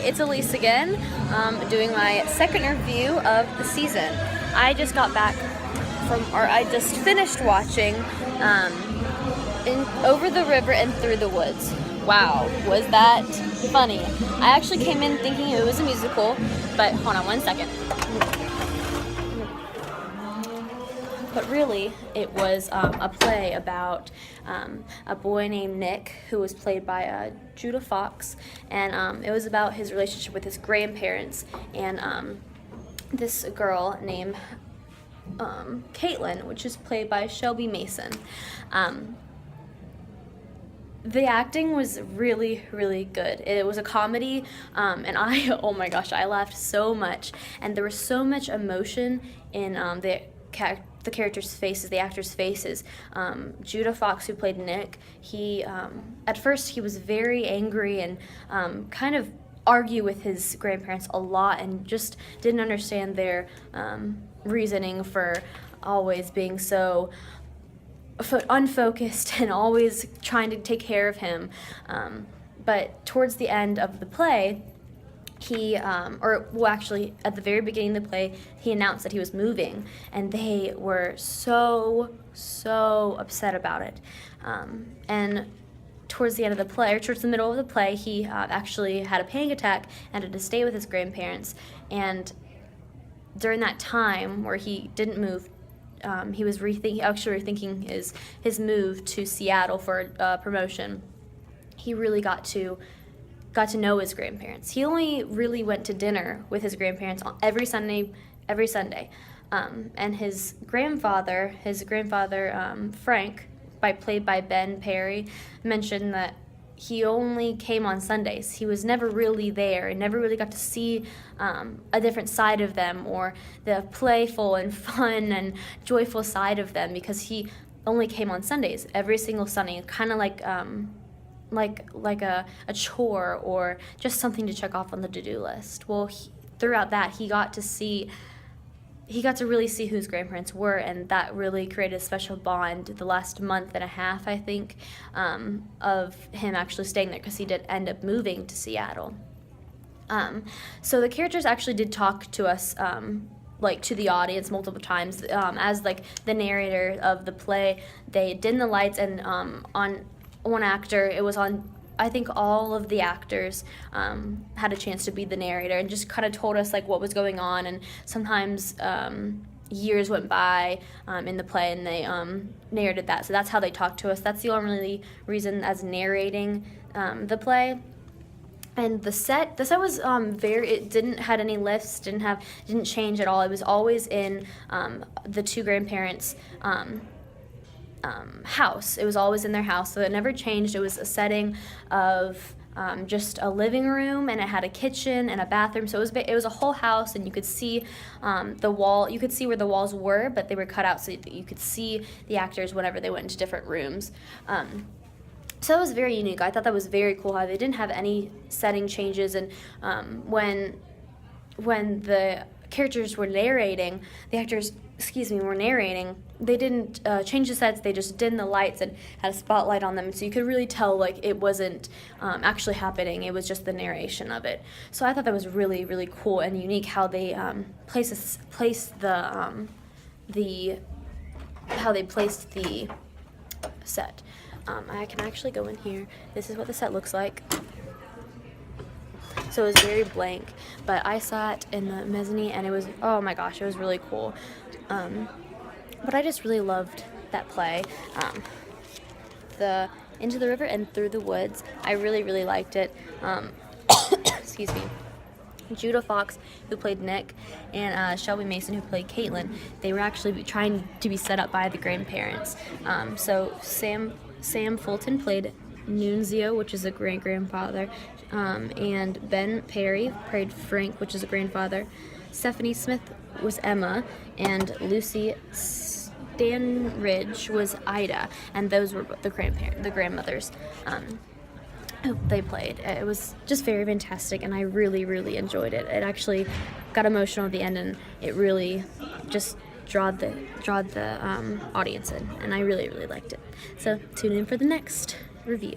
it's Elise again, doing my second review of the season. I just got back I just finished watching Over the River and Through the Woods. Wow, was that funny. I actually came in thinking it was a musical, but hold on one second. But really, it was a play about a boy named Nick, who was played by Judah Fox, and it was about his relationship with his grandparents and this girl named Caitlin, which is played by Shelby Mason. The acting was really, really good. It was a comedy, and oh my gosh, I laughed so much, and there was so much emotion in the characters' faces, the actors' faces. Judah Fox, who played Nick, he at first he was very angry and kind of argue with his grandparents a lot, and just didn't understand their reasoning for always being so unfocused and always trying to take care of him. But towards the end of the play, actually, at the very beginning of the play, he announced that he was moving, and they were so upset about it. And towards the end of the play, or towards the middle of the play, he actually had a panic attack and had to stay with his grandparents. And during that time where he didn't move, he was rethinking his move to Seattle for a promotion. He really got to know his grandparents. He only really went to dinner with his grandparents every Sunday. And his grandfather, Frank, played by Ben Perry, mentioned that he only came on Sundays. He was never really there and never really got to see a different side of them, or the playful and fun and joyful side of them, because he only came on Sundays, every single Sunday, kind of like a chore or just something to check off on the to-do list. Well, throughout that, he got to really see who his grandparents were, and that really created a special bond the last month and a half, I think, of him actually staying there, because he did end up moving to Seattle. So the characters actually did talk to us, to the audience multiple times. As the narrator of the play, they dimmed the lights, and on one actor, it was on, I think all of the actors had a chance to be the narrator, and just kind of told us what was going on. And sometimes years went by in the play, and they narrated that. So that's how they talked to us. That's the only reason as narrating the play. And the set was it didn't had any lifts, didn't change at all. It was always in the two grandparents' house. It was always in their house, so it never changed. It was a setting of just a living room, and it had a kitchen and a bathroom. So it was a whole house, and you could see the wall. You could see where the walls were, but they were cut out so that you could see the actors whenever they went into different rooms. So it was very unique. I thought that was very cool how they didn't have any setting changes, and when the characters were narrating, the actors, were narrating, they didn't change the sets. They just dimmed the lights and had a spotlight on them, so you could really tell it wasn't actually happening. It was just the narration of it. So I thought that was really, really cool and unique how they placed the set. I can actually go in here. This is what the set looks like. So it was very blank, but I sat in the mezzanine, and it was, oh my gosh, it was really cool. But I just really loved that play. The Into the River and Through the Woods, I really, really liked it. Excuse me. Judah Fox, who played Nick, and Shelby Mason, who played Caitlin, they were actually trying to be set up by the grandparents. So Sam Fulton played Nunzio, which is a great-grandfather, and Ben Perry played Frank, which is a grandfather. Stephanie Smith was Emma, and Lucy Stanridge was Ida, and those were the grandmothers they played. It was just very fantastic, and I really, really enjoyed it. It actually got emotional at the end, and it really just drawed the audience in, and I really, really liked it. So tune in for the next review.